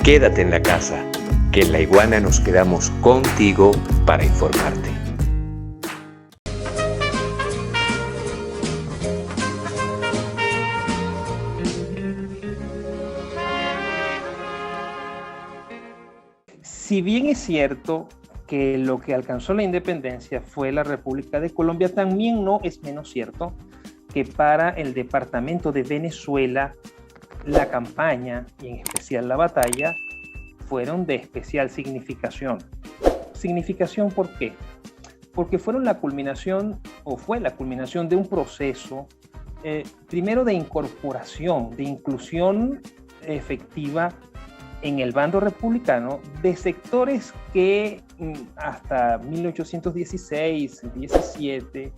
Quédate en la casa, que en La Iguana nos quedamos contigo para informarte. Si bien es cierto que lo que alcanzó la independencia fue la República de Colombia, también no es menos cierto que para el departamento de Venezuela la campaña y en especial la batalla fueron de especial significación. ¿Significación por qué? Porque fueron la culminación, o fue la culminación de un proceso, primero de incorporación, de inclusión efectiva en el bando republicano de sectores que hasta 1816, 17,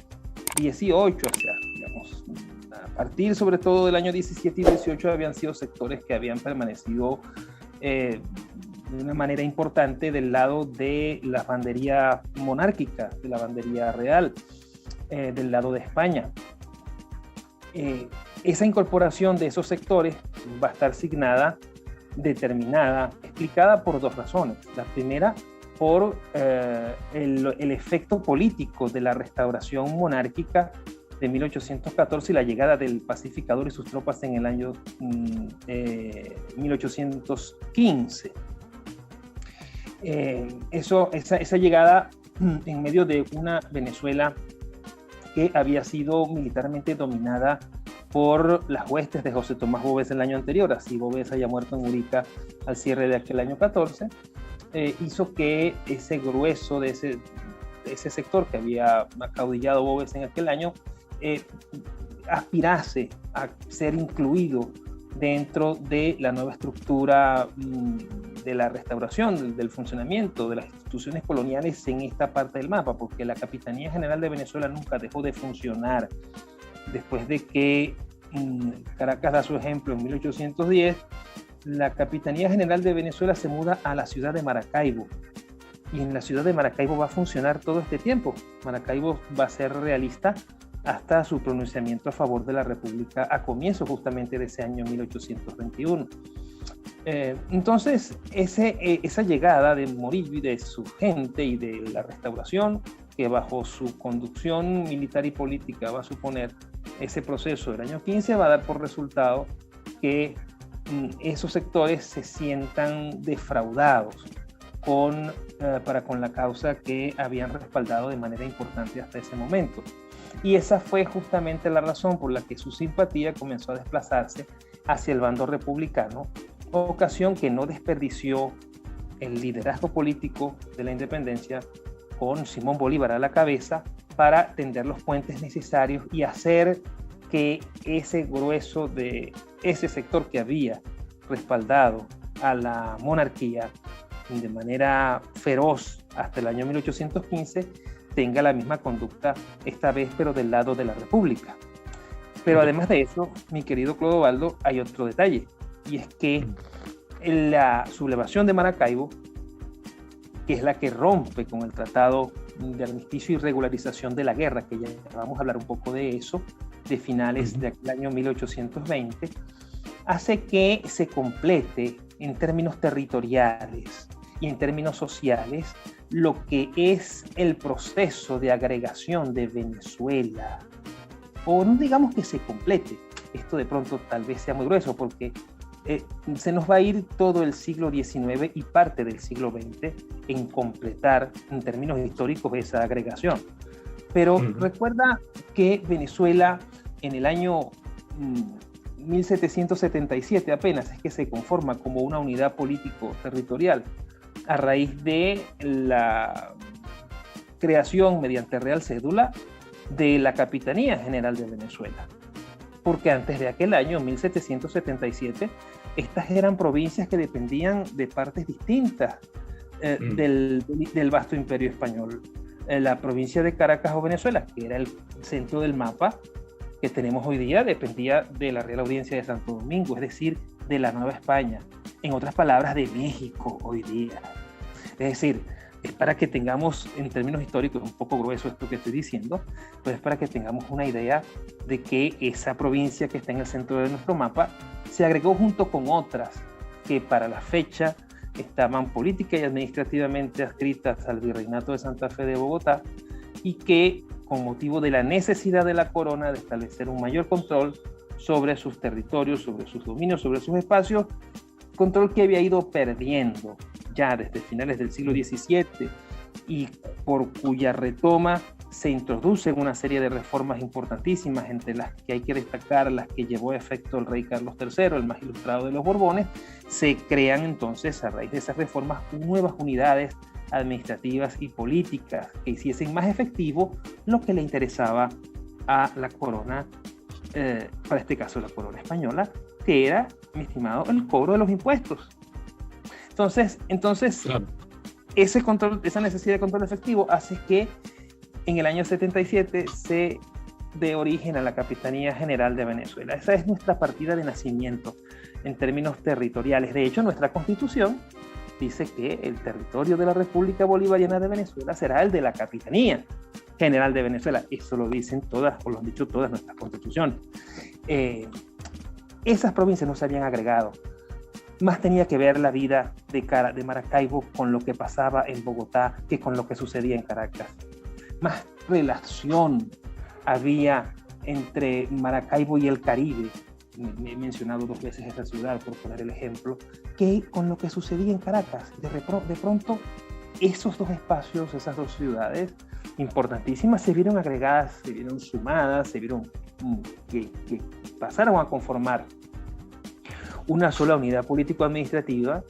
18, o sea, digamos, a partir sobre todo del año 17 y 18 habían sido sectores que habían permanecido de una manera importante del lado de la bandería monárquica, de la bandería real, del lado de España. Esa incorporación de esos sectores va a estar signada, determinada, explicada por dos razones. La primera, por el efecto político de la restauración monárquica de 1814 y la llegada del pacificador y sus tropas en el año 1815. Esa llegada en medio de una Venezuela que había sido militarmente dominada por las huestes de José Tomás Bóvez el año anterior, así Bóvez haya muerto en Urica al cierre de aquel año 14, hizo que ese grueso de ese sector que había acaudillado Bóvez en aquel año aspirase a ser incluido dentro de la nueva estructura de la restauración, del funcionamiento de las instituciones coloniales en esta parte del mapa, porque la Capitanía General de Venezuela nunca dejó de funcionar. Después de que Caracas da su ejemplo en 1810, la Capitanía General de Venezuela se muda a la ciudad de Maracaibo, y en la ciudad de Maracaibo va a funcionar todo este tiempo. Maracaibo va a ser realista hasta su pronunciamiento a favor de la República a comienzos justamente de ese año 1821. Entonces, esa llegada de Morillo y de su gente y de la restauración, que bajo su conducción militar y política va a suponer ese proceso del año 15, va a dar por resultado que esos sectores se sientan defraudados para con la causa que habían respaldado de manera importante hasta ese momento. Y esa fue justamente la razón por la que su simpatía comenzó a desplazarse hacia el bando republicano, ocasión que no desperdició el liderazgo político de la independencia con Simón Bolívar a la cabeza para tender los puentes necesarios y hacer que ese grueso de ese sector que había respaldado a la monarquía de manera feroz hasta el año 1815 tenga la misma conducta esta vez, pero del lado de la República. Pero además de eso, mi querido Clodovaldo, hay otro detalle, y es que la sublevación de Maracaibo, que es la que rompe con el Tratado de Armisticio y Regularización de la Guerra, que ya vamos a hablar un poco de eso, de finales de aquel año 1820, hace que se complete en términos territoriales y en términos sociales lo que es el proceso de agregación de Venezuela. O no digamos que se complete, esto de pronto tal vez sea muy grueso, porque se nos va a ir todo el siglo XIX y parte del siglo XX en completar, en términos históricos, esa agregación. Pero recuerda que Venezuela en el año 1777 apenas es que se conforma como una unidad político-territorial a raíz de la creación mediante Real Cédula de la Capitanía General de Venezuela. Porque antes de aquel año, 1777, estas eran provincias que dependían de partes distintas del vasto imperio español. La provincia de Caracas o Venezuela, que era el centro del mapa que tenemos hoy día, dependía de la Real Audiencia de Santo Domingo, es decir, de la Nueva España. En otras palabras, de México hoy día. Es decir, es para que tengamos, en términos históricos, un poco grueso esto que estoy diciendo, pero es para que tengamos una idea de que esa provincia que está en el centro de nuestro mapa se agregó junto con otras que para la fecha estaban política y administrativamente adscritas al Virreinato de Santa Fe de Bogotá, y que, con motivo de la necesidad de la corona de establecer un mayor control sobre sus territorios, sobre sus dominios, sobre sus espacios, control que había ido perdiendo ya desde finales del siglo XVII y por cuya retoma se introducen una serie de reformas importantísimas, entre las que hay que destacar las que llevó a efecto el rey Carlos III, el más ilustrado de los Borbones. Se crean entonces, a raíz de esas reformas, nuevas unidades administrativas y políticas que hiciesen más efectivo lo que le interesaba a la corona, para este caso la corona española, que era, mi estimado, el cobro de los impuestos. Entonces claro, ese control, esa necesidad de control efectivo hace que en el año 77 se dé origen a la Capitanía General de Venezuela. Esa es nuestra partida de nacimiento en términos territoriales. De hecho, nuestra Constitución dice que el territorio de la República Bolivariana de Venezuela será el de la Capitanía General de Venezuela. Eso lo dicen todas, o lo han dicho todas nuestras constituciones. Esas provincias no se habían agregado. Más tenía que ver la vida de Maracaibo con lo que pasaba en Bogotá que con lo que sucedía en Caracas. Más relación había entre Maracaibo y el Caribe, he mencionado 2 veces esa ciudad por poner el ejemplo, que con lo que sucedía en Caracas. De pronto, esos 2 espacios, esas 2 ciudades importantísimas se vieron agregadas, se vieron sumadas, se vieron que pasaron a conformar una sola unidad político-administrativa,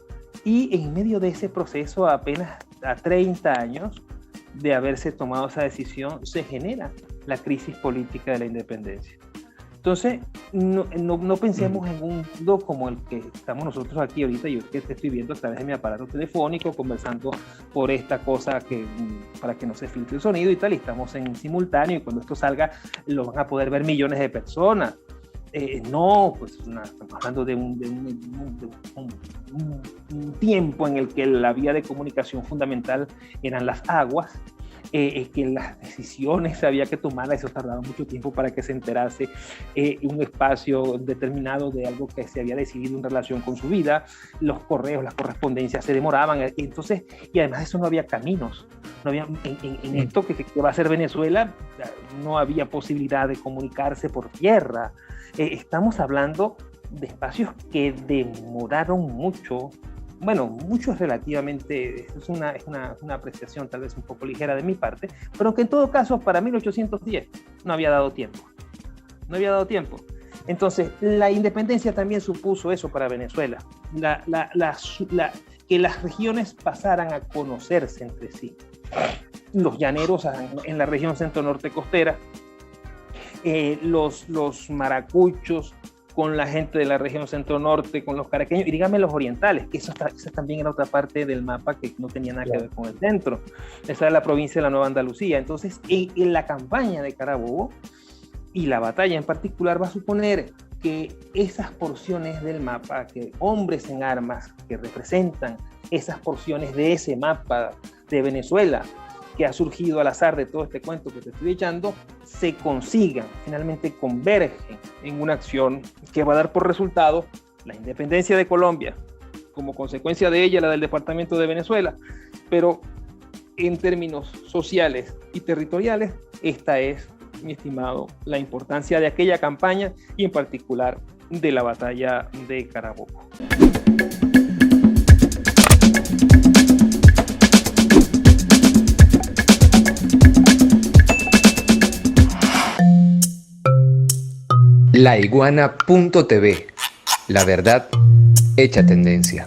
y en medio de ese proceso, apenas a 30 años de haberse tomado esa decisión, se genera la crisis política de la independencia. Entonces, no pensemos en un mundo como el que estamos nosotros aquí ahorita. Yo que te estoy viendo a través de mi aparato telefónico, conversando por esta cosa para que no se filtre el sonido y tal, y estamos en simultáneo, y cuando esto salga lo van a poder ver millones de personas. Pues estamos hablando de un tiempo en el que la vía de comunicación fundamental eran las aguas, que las decisiones había que tomarlas, eso tardaba mucho tiempo para que se enterase un espacio determinado de algo que se había decidido en relación con su vida. Los correos, las correspondencias se demoraban, entonces, y además de eso no había caminos, no había, en esto que va a ser Venezuela, no había posibilidad de comunicarse por tierra. Estamos hablando de espacios que demoraron mucho. Bueno, mucho es relativamente, es una apreciación tal vez un poco ligera de mi parte, pero que en todo caso para 1810 no había dado tiempo. No había dado tiempo. Entonces, la independencia también supuso eso para Venezuela, que las regiones pasaran a conocerse entre sí. Los llaneros en la región centro-norte costera, los maracuchos con la gente de la región centro-norte, con los caraqueños, y dígame los orientales, que esa también era otra parte del mapa que no tenía nada que ver con el centro. Esa era la provincia de la Nueva Andalucía. Entonces, en la campaña de Carabobo, y la batalla en particular, va a suponer que esas porciones del mapa, que hombres en armas que representan esas porciones de ese mapa de Venezuela, que ha surgido al azar de todo este cuento que te estoy echando, se consigan, finalmente convergen en una acción que va a dar por resultado la independencia de Colombia, como consecuencia de ella la del departamento de Venezuela, pero en términos sociales y territoriales, esta es, mi estimado, la importancia de aquella campaña y en particular de la batalla de Carabobo. Laiguana.tv, la verdad hecha tendencia.